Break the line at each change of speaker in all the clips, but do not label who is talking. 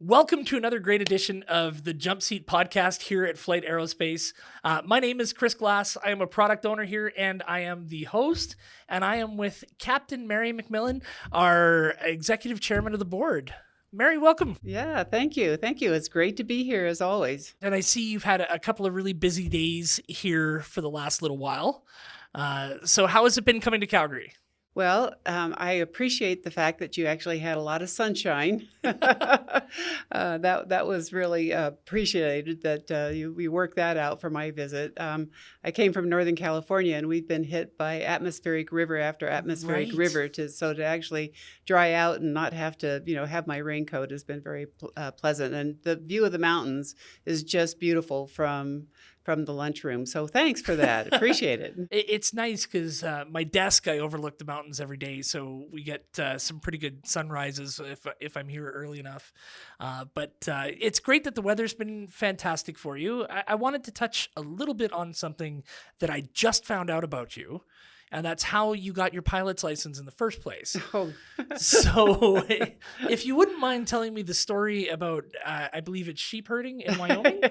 Welcome to another great edition of the Jump Seat podcast here at Flight Aerospace. My name is Chris Glass. I am a product owner here and I am the host. And I am with Captain Mary McMillan, our executive chairman of the board. Mary, welcome.
Yeah, thank you. Thank you. It's great to be here as always.
And I see you've had a couple of really busy days here for the last little while. So how has it been coming to Calgary?
Well, I appreciate the fact that you actually had a lot of sunshine. That was really appreciated that we worked that out for my visit. I came from Northern California, and we've been hit by atmospheric river after atmospheric river. To actually dry out and not have to, have my raincoat has been very pleasant. And the view of the mountains is just beautiful from the lunchroom. So thanks for that. Appreciate it.
It's nice because my desk, I overlook the mountains every day. So we get some pretty good sunrises if I'm here early enough. But it's great that the weather's been fantastic for you. I wanted to touch a little bit on something that I just found out about you. And that's how you got your pilot's license in the first place.
Oh.
So if you wouldn't mind telling me the story about, I believe it's sheep herding in Wyoming?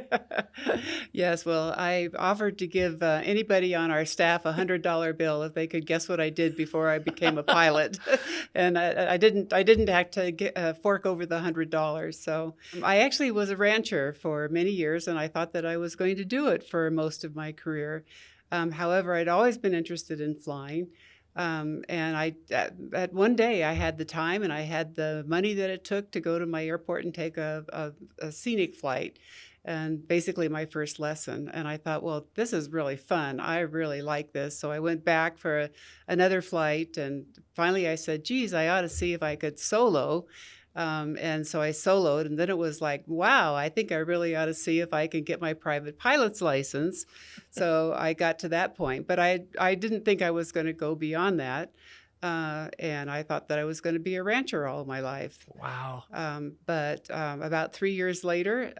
Yes, well, I offered to give anybody on our staff a $100 bill if they could guess what I did before I became a pilot. And I didn't have to fork over the $100. So I actually was a rancher for many years, and I thought that I was going to do it for most of my career. However, I'd always been interested in flying. And at one day I had the time and I had the money that it took to go to my airport and take a scenic flight, and basically my first lesson. And I thought, well, this is really fun. I really like this. So I went back for another flight, and finally I said, geez, I ought to see if I could solo. And so I soloed, and then it was like, wow, I think I really ought to see if I can get my private pilot's license. So I got to that point, but I didn't think I was going to go beyond that. And I thought that I was going to be a rancher all my life.
Wow.
But about 3 years later,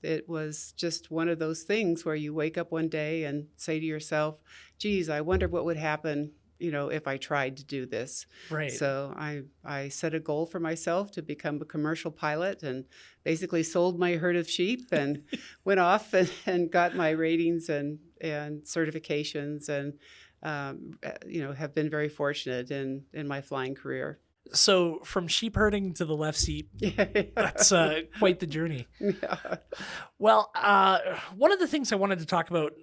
it was just one of those things where you wake up one day and say to yourself, geez, I wonder what would happen if I tried to do this.
Right.
So I set a goal for myself to become a commercial pilot, and basically sold my herd of sheep and went off and got my ratings and certifications, and have been very fortunate in my flying career.
So from sheep herding to the left seat, that's quite the journey.
Yeah.
Well, one of the things I wanted to talk about,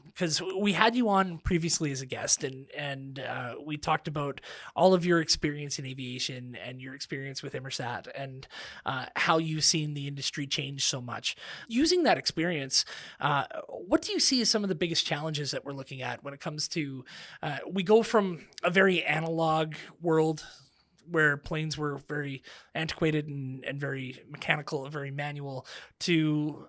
because we had you on previously as a guest, and we talked about all of your experience in aviation and your experience with Inmarsat, and how you've seen the industry change so much. Using that experience, what do you see as some of the biggest challenges that we're looking at when it comes to, we go from a very analog world where planes were very antiquated and very mechanical and very manual to,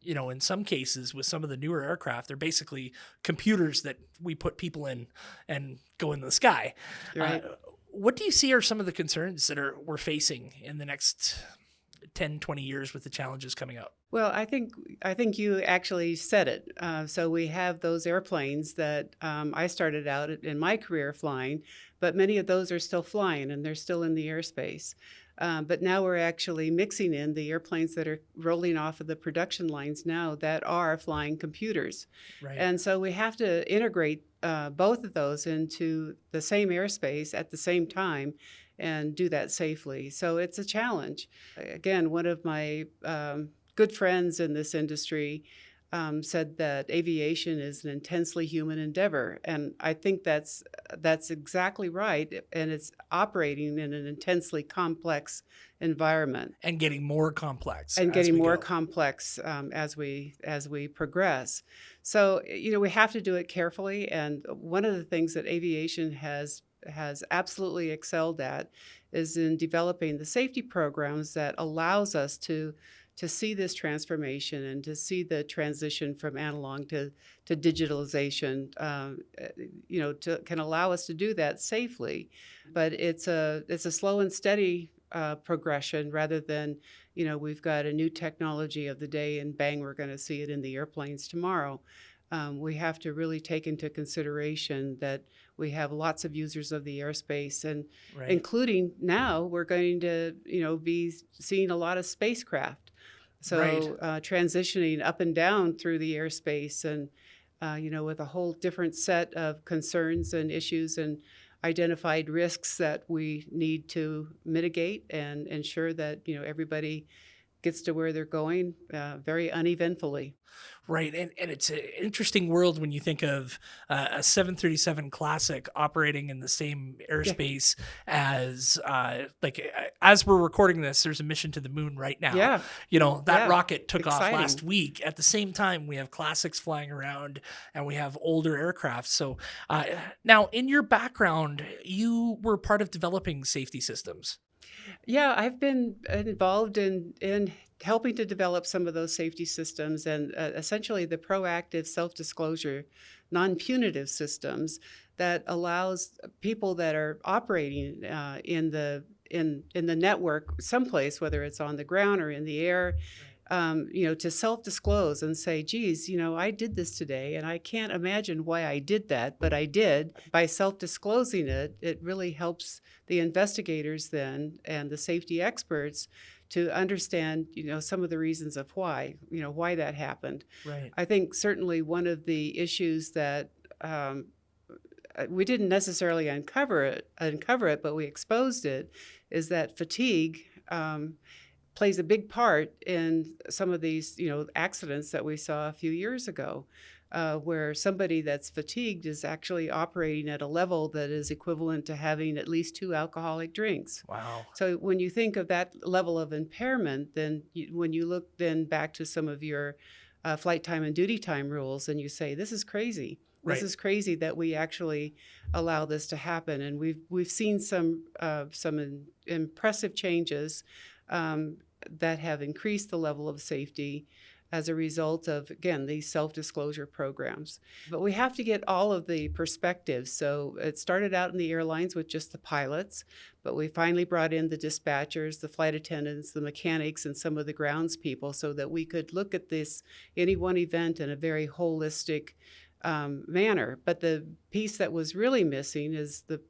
in some cases with some of the newer aircraft, they're basically computers that we put people in and go in the sky.
Right.
What do you see are some of the concerns that we're facing in the next 10, 20 years with the challenges coming up?
Well, I think you actually said it. So we have those airplanes that I started out in my career flying, but many of those are still flying and they're still in the airspace. But now we're actually mixing in the airplanes that are rolling off of the production lines now that are flying computers.
Right.
And so we have to integrate both of those into the same airspace at the same time and do that safely. So it's a challenge. Again, one of my good friends in this industry said that aviation is an intensely human endeavor. And I think that's exactly right. And it's operating in an intensely complex environment.
And getting more complex.
And getting more complex as we progress. So, we have to do it carefully. And one of the things that aviation has absolutely excelled at is in developing the safety programs that allows us to see this transformation and to see the transition from analog to digitalization, can allow us to do that safely. But it's a slow and steady progression rather than, we've got a new technology of the day and bang, we're going to see it in the airplanes tomorrow. we have to really take into consideration that we have lots of users of the airspace, and
Right.
including now we're going to, be seeing a lot of spacecraft.
Right.
So transitioning up and down through the airspace, and with a whole different set of concerns and issues and identified risks that we need to mitigate and ensure that everybody gets to where they're going very uneventfully.
Right. And it's an interesting world when you think of a 737 Classic operating in the same
Yeah,
airspace as, as we're recording this, there's a mission to the moon right now.
yeah,
That
yeah.
rocket took off last
Exciting.
week. At the same time, we have Classics flying around and we have older aircraft. So now, in your background, you were part of developing safety systems.
Yeah, I've been involved in helping to develop some of those safety systems, and essentially the proactive self-disclosure, non-punitive systems that allows people that are operating in the network someplace, whether it's on the ground or in the air, to self-disclose and say, geez, I did this today and I can't imagine why I did that, but I did. By self-disclosing it, it really helps the investigators then and the safety experts to understand, some of the reasons of why that happened.
Right.
I think certainly one of the issues that we didn't necessarily uncover it, but we exposed it, is that fatigue plays a big part in some of these, accidents that we saw a few years ago, where somebody that's fatigued is actually operating at a level that is equivalent to having at least 2 alcoholic drinks.
Wow.
So when you think of that level of impairment, then when you look then back to some of your flight time and duty time rules, and you say, this is crazy. This
Right.
is crazy that we actually allow this to happen, and we've seen some impressive changes that have increased the level of safety as a result of, again, these self-disclosure programs. But we have to get all of the perspectives. So it started out in the airlines with just the pilots, but we finally brought in the dispatchers, the flight attendants, the mechanics, and some of the grounds people, so that we could look at any one event in a very holistic manner. But the piece that was really missing is the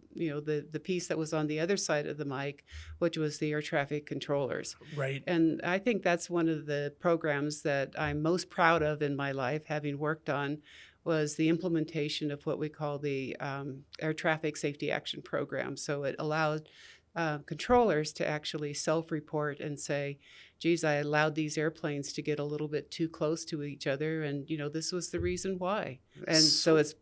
piece that was on the other side of the mic, which was the air traffic controllers.
Right.
And I think that's one of the programs that I'm most proud of in my life, having worked on, was the implementation of what we call the Air Traffic Safety Action Program. So it allowed controllers to actually self-report and say, geez, I allowed these airplanes to get a little bit too close to each other, and this was the reason why. And so it's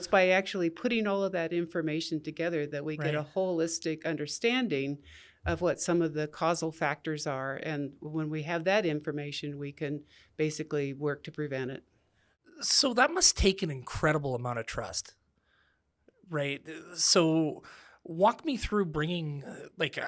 by actually putting all of that information together that we get a
Right.
holistic understanding of what some of the causal factors are, and when we have that information, we can basically work to prevent it.
So that must take an incredible amount of trust, right? So walk me through bringing,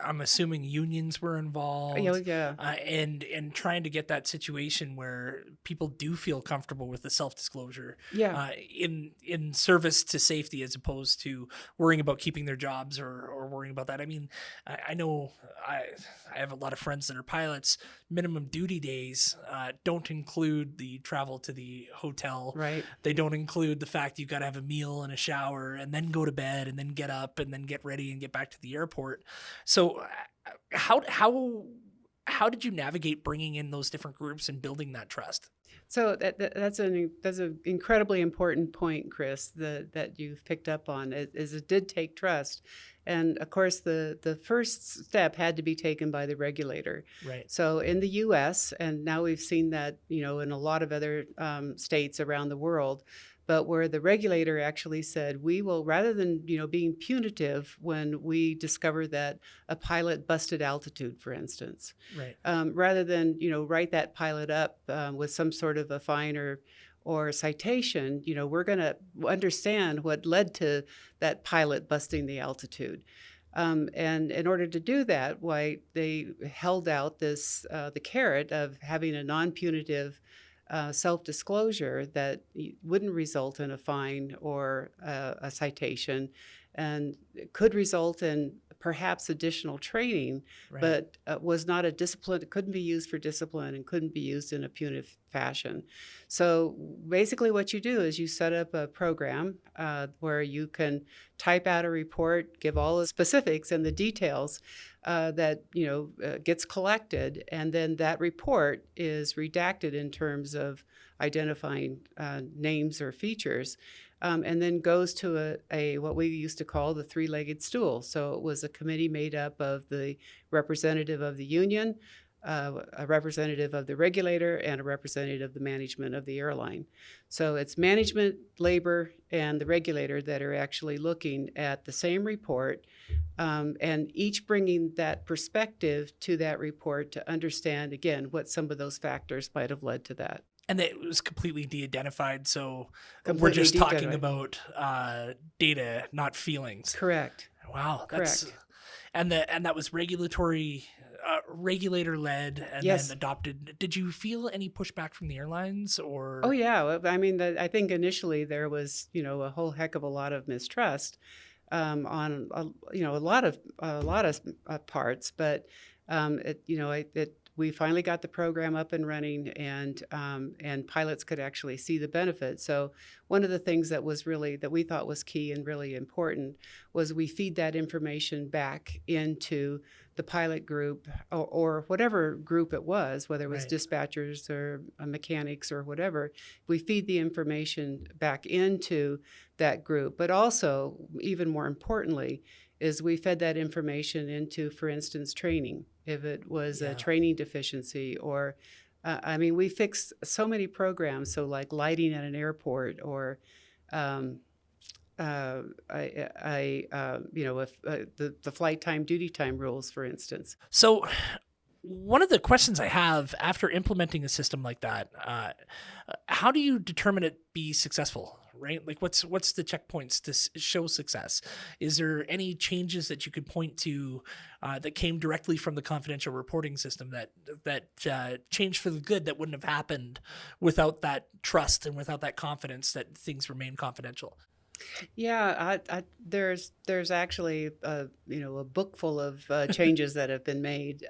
I'm assuming unions were
Yeah,
involved,
yeah,
and trying to get that situation where people do feel comfortable with the self disclosure,
yeah.
in service to safety, as opposed to worrying about keeping their jobs, or worrying about that. I mean, I know I have a lot of friends that are pilots. Minimum duty days don't include the travel to the hotel.
Right.
They don't include the fact you got to have a meal and a shower and then go to bed and then get up and then get ready and get back to the airport. So how did you navigate bringing in those different groups and building that trust?
So that's an incredibly important point, Chris, that you've picked up on. It did take trust, and of course the first step had to be taken by the regulator.
Right.
So in the U.S., and now we've seen that in a lot of other states around the world, but where the regulator actually said, we will, rather than being punitive when we discover that a pilot busted altitude, for instance,
Right.
rather than write that pilot up with some sort of a fine or citation, we're going to understand what led to that pilot busting the altitude. And in order to do that, why they held out the carrot of having a non-punitive self-disclosure that wouldn't result in a fine or a citation, and it could result in perhaps additional training,
Right.
but was not a discipline. It couldn't be used for discipline and couldn't be used in a punitive fashion. So basically, what you do is you set up a program where you can type out a report, give all the specifics and the details that gets collected, and then that report is redacted in terms of identifying names or features, and then goes to a what we used to call the three-legged stool. So it was a committee made up of the representative of the union, a representative of the regulator, and a representative of the management of the airline. So it's management, labor, and the regulator that are actually looking at the same report, and each bringing that perspective to that report to understand, again, what some of those factors might have led to that.
And it was completely de-identified, so we're
Completely
just talking
de-identified.
about data, not feelings.
Correct.
Wow,
Correct.
and that was regulatory, regulator led, and then
Yes.
adopted. Did you feel any pushback from the airlines,
Oh,
or
yeah. I mean, I think initially there was, a whole heck of a lot of mistrust on, a lot of parts, but we finally got the program up and running, and pilots could actually see the benefit. So one of the things that we thought was key and really important was we feed that information back into the pilot group, or whatever group it was, whether it was
right?
dispatchers or mechanics or whatever. We feed the information back into that group, but also, even more importantly, is we fed that information into, for instance, training. If it was a
Yeah.
training deficiency, or we fixed so many programs, so like lighting at an airport, or if the flight time, duty time rules, for instance.
So, one of the questions I have after implementing a system like that, how do you determine it be successful? Right, like what's the checkpoints to show success? Is there any changes that you could point to that came directly from the confidential reporting system that changed for the good, that wouldn't have happened without that trust and without that confidence that things remain confidential?
Yeah, there's actually a book full of changes that have been made.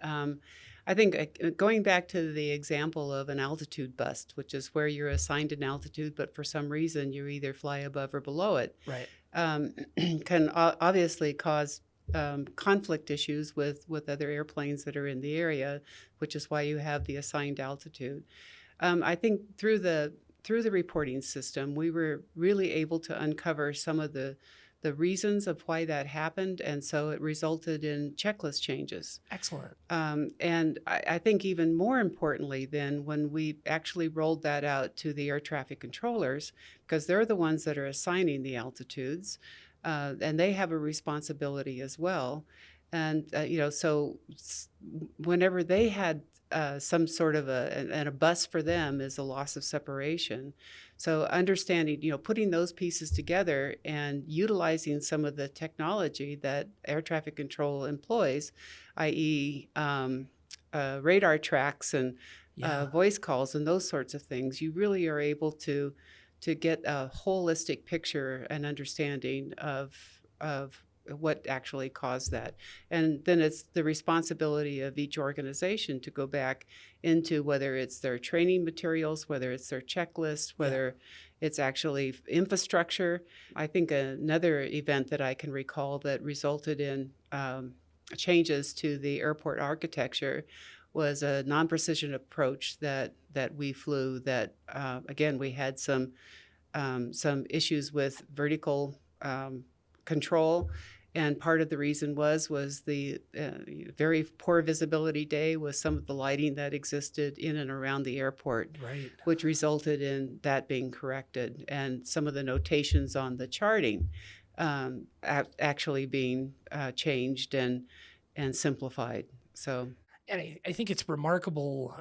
I think going back to the example of an altitude bust, which is where you're assigned an altitude, but for some reason you either fly above or below it,
Right.
um, can obviously cause conflict issues with other airplanes that are in the area, which is why you have the assigned altitude. I think through the reporting system, we were really able to uncover some of the reasons of why that happened, and so it resulted in checklist changes.
Excellent.
And I think even more importantly, then, when we actually rolled that out to the air traffic controllers, because they're the ones that are assigning the altitudes, and they have a responsibility as well. And so whenever they had some sort of a bus, for them is a loss of separation. So understanding, putting those pieces together and utilizing some of the technology that air traffic control employs, i.e., radar tracks and
Yeah.
voice calls and those sorts of things, you really are able to get a holistic picture and understanding of what actually caused that. And then it's the responsibility of each organization to go back into whether it's their training materials, whether it's their checklist, whether it's actually infrastructure. I think another event that I can recall that resulted in changes to the airport architecture was a non-precision approach that we flew, that again, we had some issues with vertical control. And part of the reason was the very poor visibility day with some of the lighting that existed in and around the airport,
Right.
which resulted in that being corrected, and some of the notations on the charting actually being changed and simplified. So
And I think it's remarkable.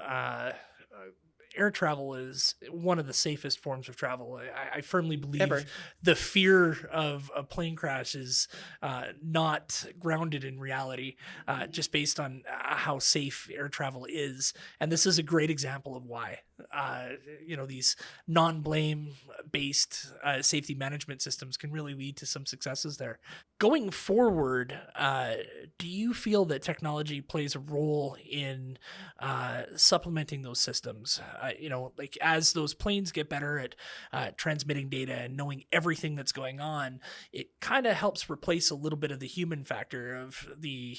Air travel is one of the safest forms of travel. I firmly believe
ever.
the fear of a plane crash is not grounded in reality, just based on how safe air travel is. And this is a great example of why. These non-blame based safety management systems can really lead to some successes there. Going forward, do you feel that technology plays a role in supplementing those systems? Like as those planes get better at transmitting data and knowing everything that's going on, it kind of helps replace a little bit of the human factor of the,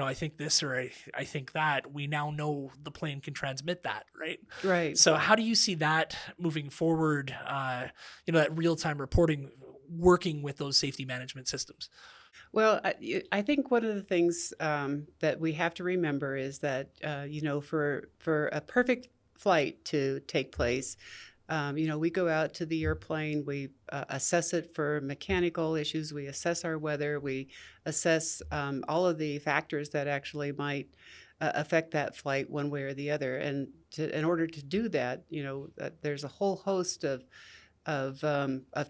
I think this or I think that. We now know the plane can transmit that, right?
Right.
So how do you see that moving forward? That real-time reporting working with those safety management systems?
Well, I think one of the things that we have to remember is that, for a perfect flight to take place, we go out to the airplane, we assess it for mechanical issues, we assess our weather, we assess all of the factors that actually might affect that flight one way or the other. And in order to do that, there's a whole host of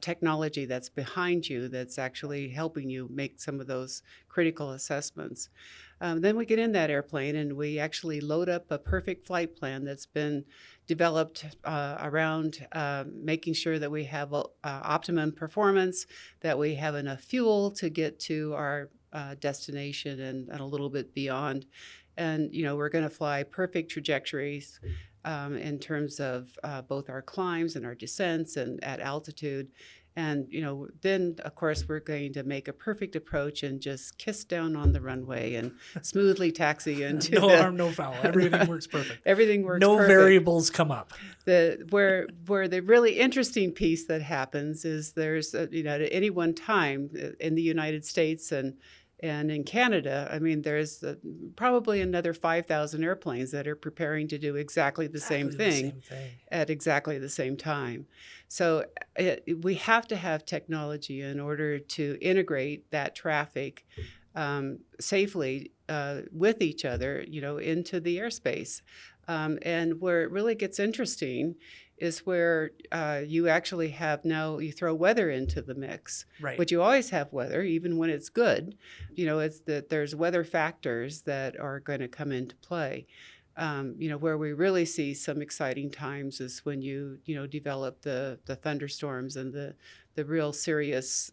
technology that's behind you that's actually helping you make some of those critical assessments. Then we get in that airplane and we actually load up a perfect flight plan that's been developed around making sure that we have optimum performance, that we have enough fuel to get to our destination and a little bit beyond. And, we're going to fly perfect trajectories in terms of both our climbs and our descents and at altitude. And, then, of course, we're going to make a perfect approach and just kiss down on the runway and smoothly taxi into
No harm, no foul. Everything works perfect.
Everything works
no
perfect.
variables come up.
Where the really interesting piece that happens is there's, at any one time in the United States and in Canada, I mean, there's probably another 5,000 airplanes that are preparing to do exactly the same thing at exactly the same time. So we have to have technology in order to integrate that traffic safely with each other, into the airspace. And where it really gets interesting is where you actually have now, you throw weather into the mix,
right?
But you always have weather, even when it's good. It's that there's weather factors that are going to come into play. Where we really see some exciting times is when you develop the thunderstorms and the real serious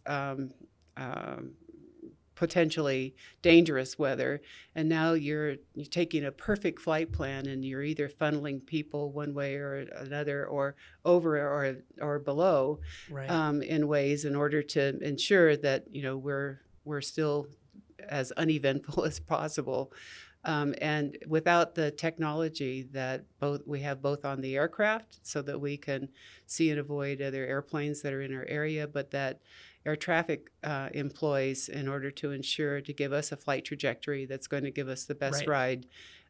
potentially dangerous weather, and now you're taking a perfect flight plan and you're either funneling people one way or another or over or below,
right.
In ways in order to ensure that we're still as uneventful as possible. And without the technology that we have both on the aircraft so that we can see and avoid other airplanes that are in our area, but that air traffic employs in order to give us a flight trajectory that's going to give us the best ride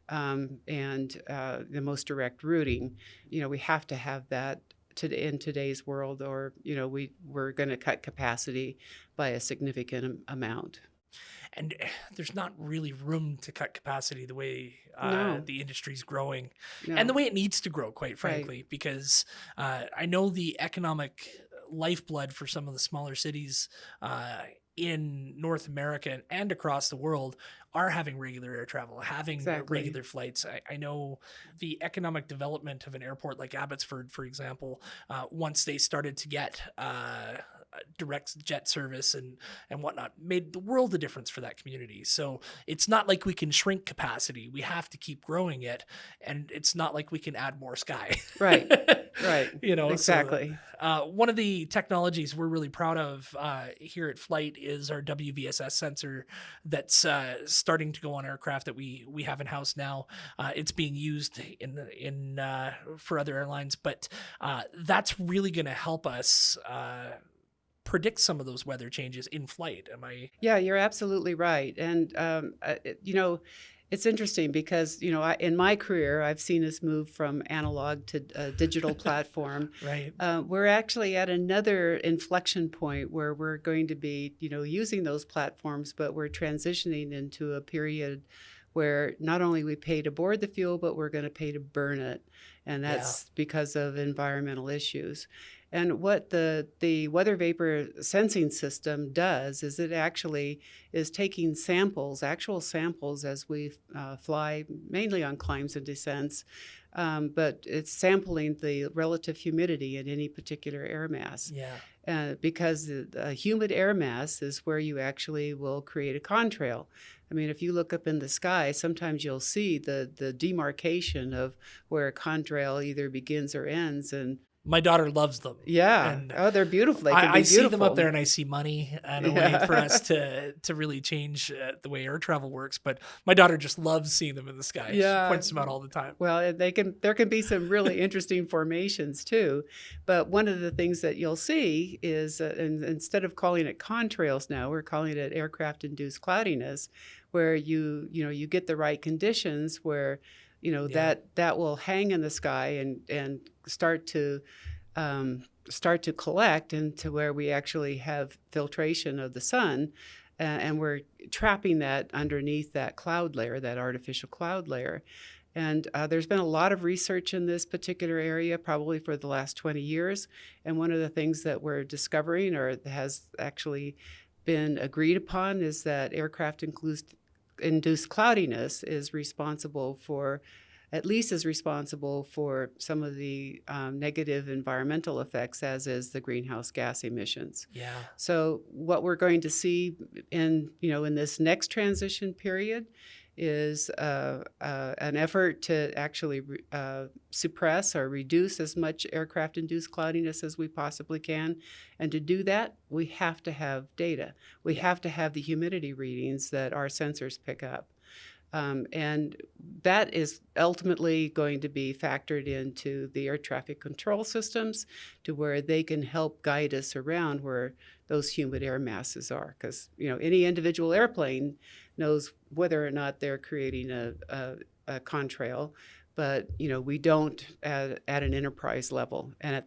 and the most direct routing. We have to have that in today's world, or we're going to cut capacity by a significant amount.
And there's not really room to cut capacity the way the industry's growing and the way it needs to grow, quite frankly, because I know the economic lifeblood for some of the smaller cities in North America and across the world are having regular air travel, having regular flights. I know the economic development of an airport like Abbotsford, for example, once they started to get direct jet service and whatnot, made the world a difference for that community. So it's not like we can shrink capacity. We have to keep growing it. And it's not like we can add more sky.
Right. Exactly.
So, one of the technologies we're really proud of here at Flight is our WBSS sensor that's starting to go on aircraft that we have in house now. It's being used in for other airlines, but that's really going to help us predict some of those weather changes in flight. Am I?
Yeah, you're absolutely right. And it's interesting because, in my career, I've seen us move from analog to a digital platform.
Right.
We're actually at another inflection point where we're going to be, using those platforms, but we're transitioning into a period where not only we pay to board the fuel, but we're going to pay to burn it. And that's because of environmental issues. And what the weather vapor sensing system does is it actually is taking samples, actual samples as we fly, mainly on climbs and descents, but it's sampling the relative humidity in any particular air mass.
Yeah.
Because a humid air mass is where you actually will create a contrail. I mean, if you look up in the sky, sometimes you'll see the demarcation of where a contrail either begins or ends. And
My daughter loves them.
yeah,
And
oh, they're beautiful. They can be
I see them up
beautiful.
there and I see money and a way for us to really change the way air travel works. But my daughter just loves seeing them in the sky.
Yeah.
She points them out all the time.
Well, there can be some really interesting formations too. But one of the things that you'll see is, and instead of calling it contrails now, we're calling it aircraft-induced cloudiness, where you get the right conditions where that will hang in the sky and start to collect into where we actually have filtration of the sun, and we're trapping that underneath that cloud layer, that artificial cloud layer. And there's been a lot of research in this particular area, probably for the last 20 years. And one of the things that we're discovering, or has actually been agreed upon, is that aircraft-induced cloudiness is responsible for, at least as responsible for, some of the negative environmental effects, as is the greenhouse gas emissions.
Yeah.
So what we're going to see in this next transition period is an effort to actually suppress or reduce as much aircraft-induced cloudiness as we possibly can. And to do that, we have to have data. We have to have the humidity readings that our sensors pick up. And that is ultimately going to be factored into the air traffic control systems, to where they can help guide us around where those humid air masses are. Because any individual airplane knows whether or not they're creating a contrail, but we don't at an enterprise level. And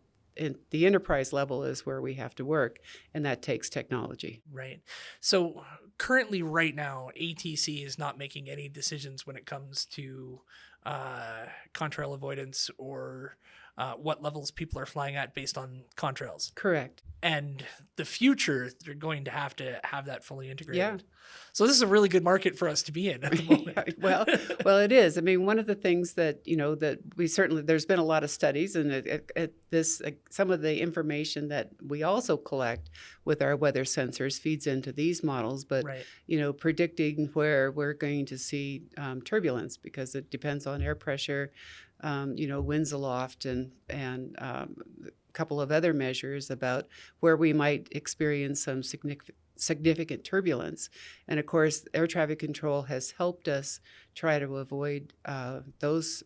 the enterprise level is where we have to work, and that takes technology.
Right. So currently, right now, ATC is not making any decisions when it comes to contrail avoidance or what levels people are flying at based on contrails.
Correct.
And the future, they're going to have that fully integrated.
Yeah.
So this is a really good market for us to be in at the moment.
well, it is. I mean, one of the things that that we certainly, there's been a lot of studies, and some of the information that we also collect with our weather sensors feeds into these models. But
Right.
Predicting where we're going to see turbulence, because it depends on air pressure, winds aloft, and a couple of other measures about where we might experience some significant turbulence. And of course, air traffic control has helped us try to avoid those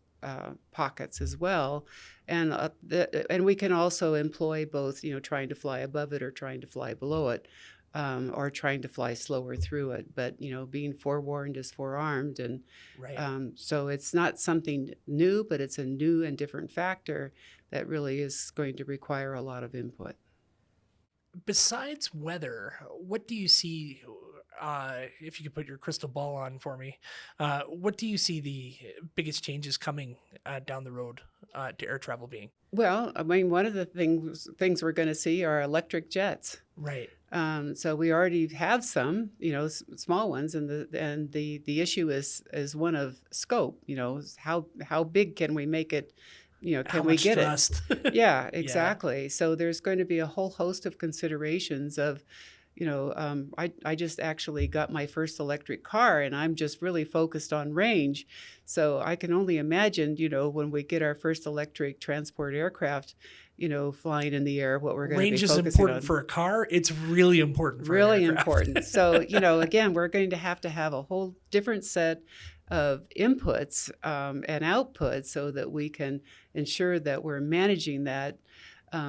pockets as well. And we can also employ both, trying to fly above it or trying to fly below it, or trying to fly slower through it. But being forewarned is forearmed, and
Right.
so it's not something new, but it's a new and different factor that really is going to require a lot of input.
Besides weather, what do you see? If you could put your crystal ball on for me, what do you see the biggest changes coming down the road to air travel being?
Well, I mean, one of the things we're going to see are electric jets.
Right.
So we already have some, small ones, and the issue is one of scope. How big can we make it?
How
Can we
much
get
thrust?
it? Yeah, exactly. So there's going to be a whole host of considerations of, I just actually got my first electric car, and I'm just really focused on range. So I can only imagine, when we get our first electric transport aircraft, flying in the air, what we're going to be
Range is
focusing
important
on.
for a car. It's really important for an
Really
aircraft.
important. So, again, we're going to have a whole different set of inputs and outputs, so that we can ensure that we're managing that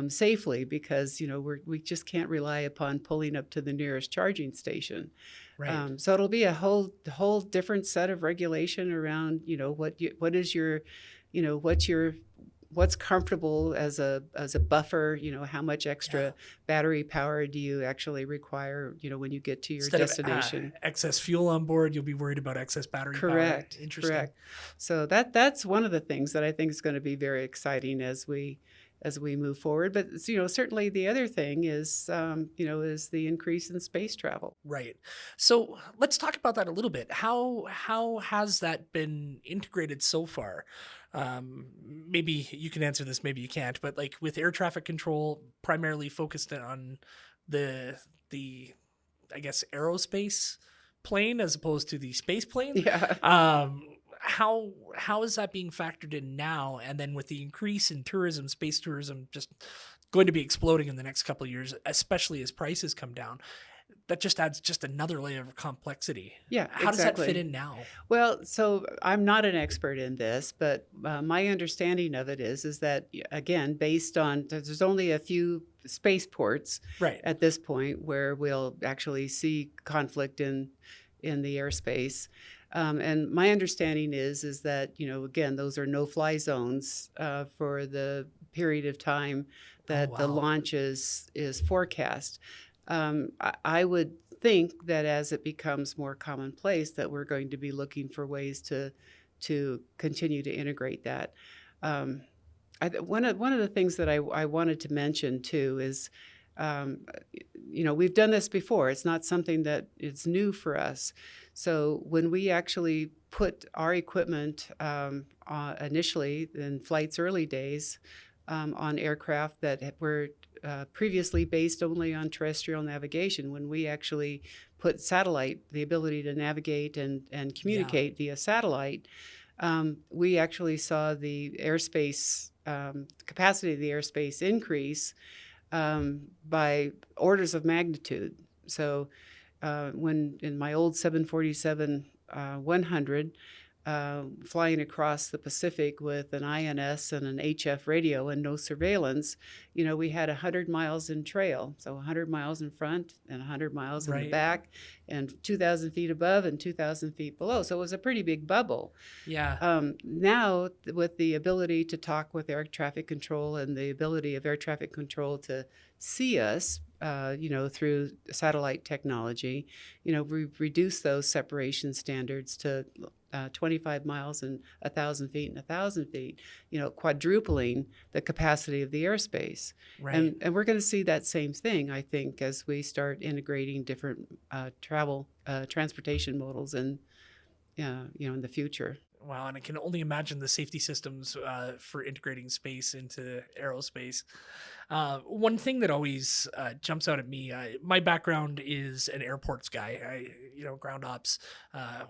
safely, because we just can't rely upon pulling up to the nearest charging station.
Right.
So it'll be a whole different set of regulation around what's comfortable as a buffer. How much extra battery power do you actually require? When you get to your
Instead
destination.
of excess fuel on board, you'll be worried about excess battery
Correct.
power. Interesting.
Correct. So that's one of the things that I think is going to be very exciting as we as we move forward. But certainly the other thing is is the increase in space travel.
Right. So let's talk about that a little bit. How has that been integrated so far? Maybe you can answer this, maybe you can't. But like with air traffic control, primarily focused on the I guess aerospace plane as opposed to the space plane.
Yeah.
How is that being factored in now? And then with the increase in tourism, space tourism just going to be exploding in the next couple of years, especially as prices come down. That just adds just another layer of complexity.
Yeah,
How does that fit
exactly.
in now?
Well, so I'm not an expert in this, but my understanding of it is that again, based on there's only a few spaceports
Right.
at this point where we'll actually see conflict in the airspace. And my understanding is that again, those are no-fly zones for the period of time
Oh,
that the
wow.
launch is forecast. I would think that as it becomes more commonplace, that we're going to be looking for ways to continue to integrate that. One of the things that I wanted to mention too is, we've done this before. It's not something that is new for us. So when we actually put our equipment initially in flight's early days on aircraft that were previously based only on terrestrial navigation, when we actually put satellite, the ability to navigate and communicate via satellite, we actually saw the airspace, capacity of the airspace increase by orders of magnitude. So when in my old 747-100, flying across the Pacific with an INS and an HF radio and no surveillance, we had 100 miles in trail. So 100 miles in front and 100 miles in the
Right.
back and 2,000 feet above and 2,000 feet below. So it was a pretty big bubble.
Yeah.
Now, with the ability to talk with air traffic control and the ability of air traffic control to see us, through satellite technology, we've reduced those separation standards to 25 miles and 1,000 feet and 1,000 feet, quadrupling the capacity of the airspace.
Right.
And we're going to see that same thing, I think, as we start integrating different transportation modals in the future.
Wow. And I can only imagine the safety systems for integrating space into aerospace. One thing that always jumps out at me, my background is an airports guy, ground ops,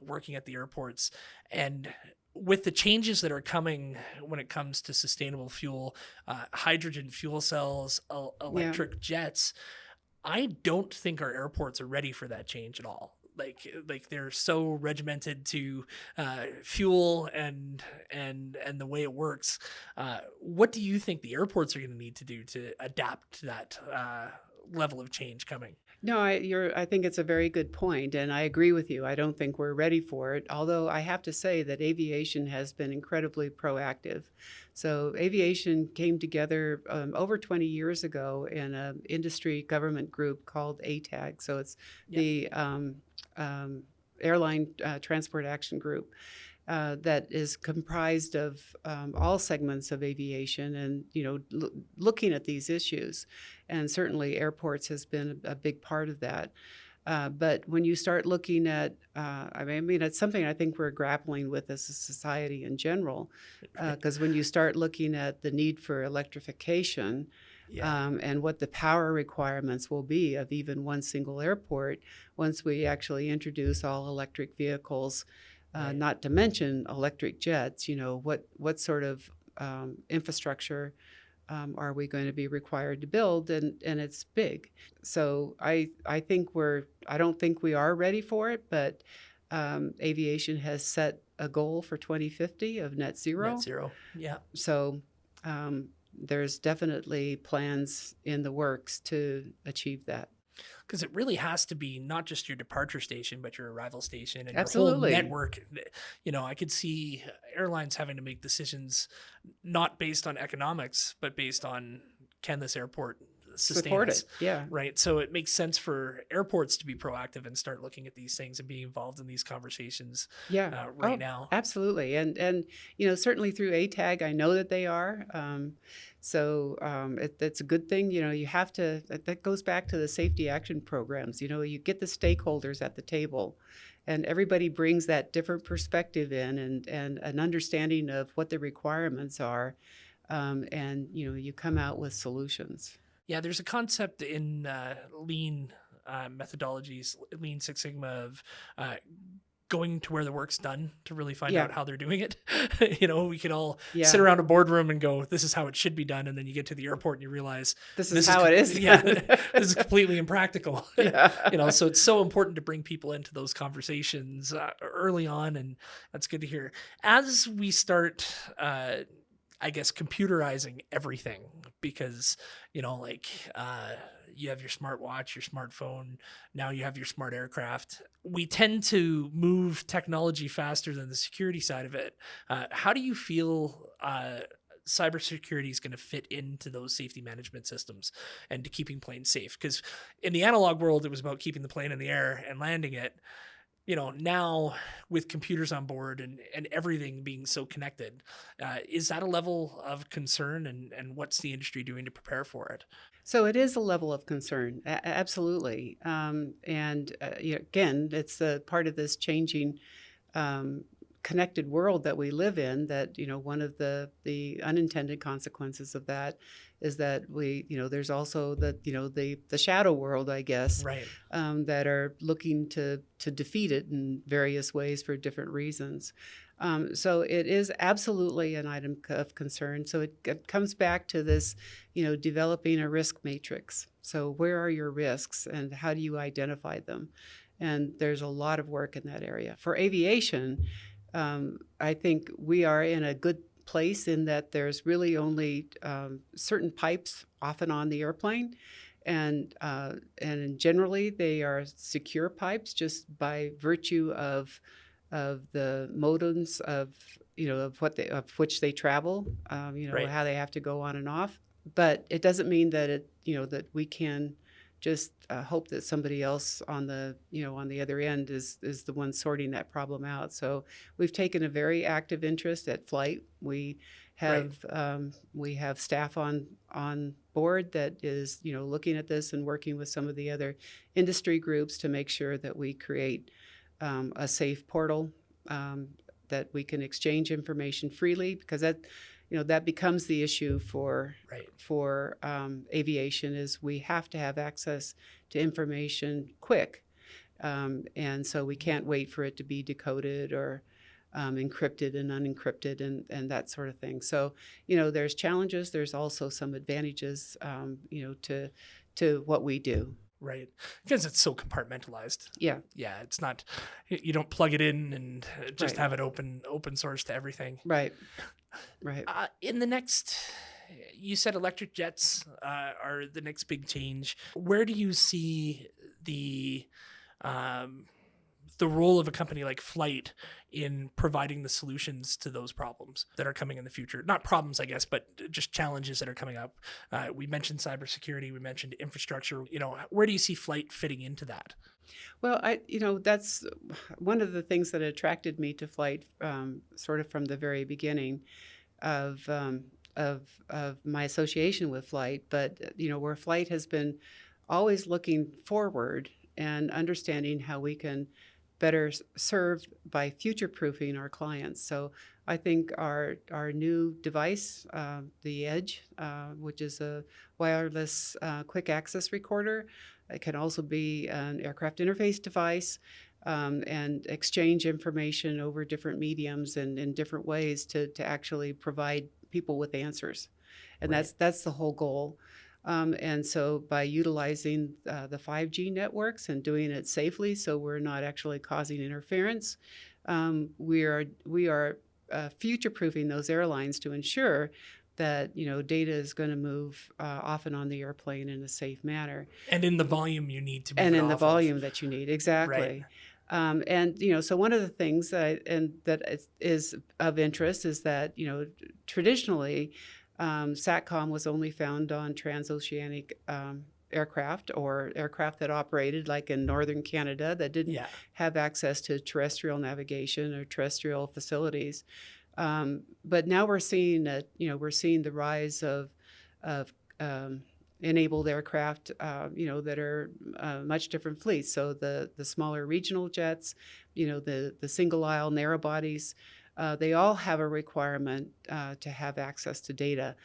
working at the airports. And with the changes that are coming when it comes to sustainable fuel, hydrogen fuel cells, electric jets, I don't think our airports are ready for that change at all. Like they're so regimented to fuel and the way it works. What do you think the airports are going to need to do to adapt to that level of change coming?
No, I think it's a very good point, and I agree with you. I don't think we're ready for it, although I have to say that aviation has been incredibly proactive. So aviation came together over 20 years ago in an industry government group called ATAG. So it's the Airline Transport Action Group. That is comprised of all segments of aviation and, looking at these issues. And certainly airports has been a big part of that. But when you start looking at, it's something I think we're grappling with as a society in general, because when you start looking at the need for electrification, and what the power requirements will be of even one single airport once we actually introduce all electric vehicles, not to mention electric jets, what sort of infrastructure are we going to be required to build? And it's big. So I don't think we are ready for it, but aviation has set a goal for 2050 of net zero.
Net zero. Yeah.
So there's definitely plans in the works to achieve that.
Because it really has to be not just your departure station, but your arrival station and
Absolutely.
your whole network. I could see airlines having to make decisions not based on economics, but based on, can this airport sustain
support
us.
it. Yeah.
Right. So it makes sense for airports to be proactive and start looking at these things and being involved in these conversations
Yeah.
right now.
Absolutely. And certainly through ATAG, I know that they are. That's a good thing. You have to. That goes back to the safety action programs. You get the stakeholders at the table, and everybody brings that different perspective in and an understanding of what the requirements are, and you come out with solutions.
Yeah, there's a concept in lean methodologies, Lean Six Sigma, of going to where the work's done to really find
Yeah.
out how they're doing it. We could all sit
Yeah.
around a boardroom and go, "This is how it should be done," and then you get to the airport and you realize
This is how it is.
Yeah, this is completely impractical.
Yeah.
So it's so important to bring people into those conversations early on, and that's good to hear. As we start, I guess, computerizing everything, because you have your smartwatch, your smartphone, now you have your smart aircraft. We tend to move technology faster than the security side of it. How do you feel cybersecurity is going to fit into those safety management systems and to keeping planes safe? Because in the analog world, it was about keeping the plane in the air and landing it. Now with computers on board and everything being so connected, is that a level of concern, and what's the industry doing to prepare for it?
So it is a level of concern, absolutely. Again, it's a part of this changing connected world that we live in, that one of the unintended consequences of that is that there's also the shadow world, I guess,
Right.
that are looking to defeat it in various ways for different reasons. So it is absolutely an item of concern. So it comes back to this, developing a risk matrix. So where are your risks and how do you identify them? And there's a lot of work in that area. For aviation, I think we are in a good place in that there's really only certain pipes often on the airplane. And generally they are secure pipes just by virtue of the modems of which they travel,
Right.
how they have to go on and off. But it doesn't mean that that we can just hope that somebody else on the other end is the one sorting that problem out. So we've taken a very active interest at Flight. We have staff on board that is looking at this and working with some of the other industry groups to make sure that we create a safe portal that we can exchange information freely, because that becomes the issue for aviation, is we have to have access to information quick, and so we can't wait for it to be decoded or encrypted and unencrypted and that sort of thing. So there's challenges. There's also some advantages to what we do.
Right. Because it's so compartmentalized.
Yeah.
Yeah. It's not, you don't plug it in and just
Right.
have it open source to everything.
Right.
In the next, you said electric jets are the next big change. Where do you see the role of a company like Flight in providing the solutions to those problems that are coming in the future? Not problems, I guess, but just challenges that are coming up. We mentioned cybersecurity, we mentioned infrastructure. Where do you see Flight fitting into that?
Well, that's one of the things that attracted me to Flight, sort of from the very beginning of my association with Flight. But where Flight has been always looking forward and understanding how we can better serve by future-proofing our clients. So I think our new device, the Edge, which is a wireless quick access recorder, it can also be an aircraft interface device, and exchange information over different mediums and in different ways to actually provide people with answers. And
Right.
that's the whole goal. And so by utilizing the 5G networks and doing it safely, so we're not actually causing interference, we are future-proofing those airlines to ensure that data is going to move off and on the airplane in a safe manner,
And in the volume you need to move
and
it
in the
off of.
volume that you need. Exactly.
Right.
So one of the things that is of interest is that traditionally SATCOM was only found on transoceanic aircraft, or aircraft that operated like in northern Canada that didn't
Yeah.
have access to terrestrial navigation or terrestrial facilities. But now we're seeing we're seeing the rise of enabled aircraft, that are much different fleets. So the smaller regional jets, the single aisle narrow bodies, they all have a requirement to have access to data.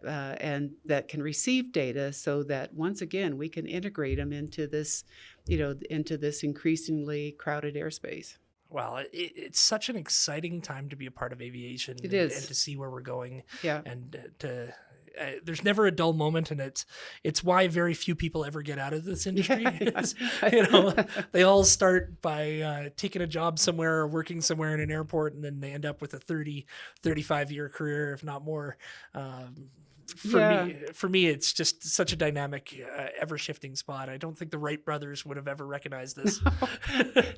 And that can receive data, so that once again we can integrate them into this, into this increasingly crowded airspace.
Well, it's such an exciting time to be a part of aviation,
It
and
is,
to see where we're going,
yeah.
and there's never a dull moment, and it's why very few people ever get out of this industry. Is, they all start by taking a job somewhere or working somewhere in an airport, and then they end up with a 35-year career, if not more.
Yeah.
For me, it's just such a dynamic, ever-shifting spot. I don't think the Wright brothers would have ever recognized this.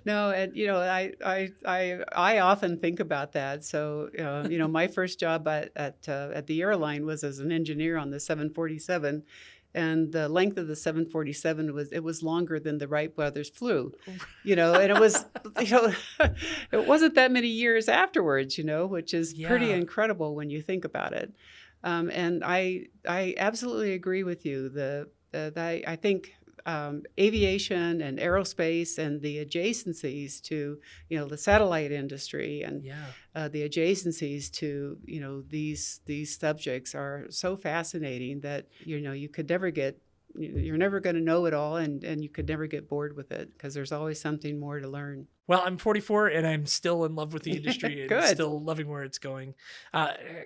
No, and I often think about that. So my first job at the airline was as an engineer on the 747, and the length of the 747 was longer than the Wright brothers flew, and it was it wasn't that many years afterwards, which is pretty
Yeah.
incredible when you think about it. And I absolutely agree with you. I think aviation and aerospace and the adjacencies to the satellite industry and
Yeah.
the adjacencies to these subjects are so fascinating that you could never get you're never going to know it all, and you could never get bored with it, because there's always something more to learn.
Well, I'm 44 and I'm still in love with the industry and
Good.
still loving where it's going.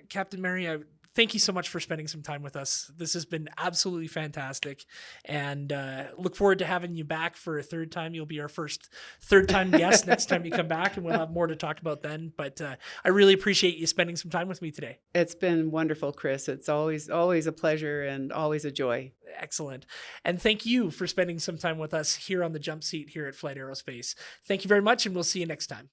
Captain Mary, thank you so much for spending some time with us. This has been absolutely fantastic, and look forward to having you back for a third time. You'll be our first third-time guest next time you come back, and we'll have more to talk about then. But I really appreciate you spending some time with me today.
It's been wonderful, Chris. It's always a pleasure and always a joy.
Excellent. And thank you for spending some time with us here on the jump seat here at Flight Aerospace. Thank you very much, and we'll see you next time.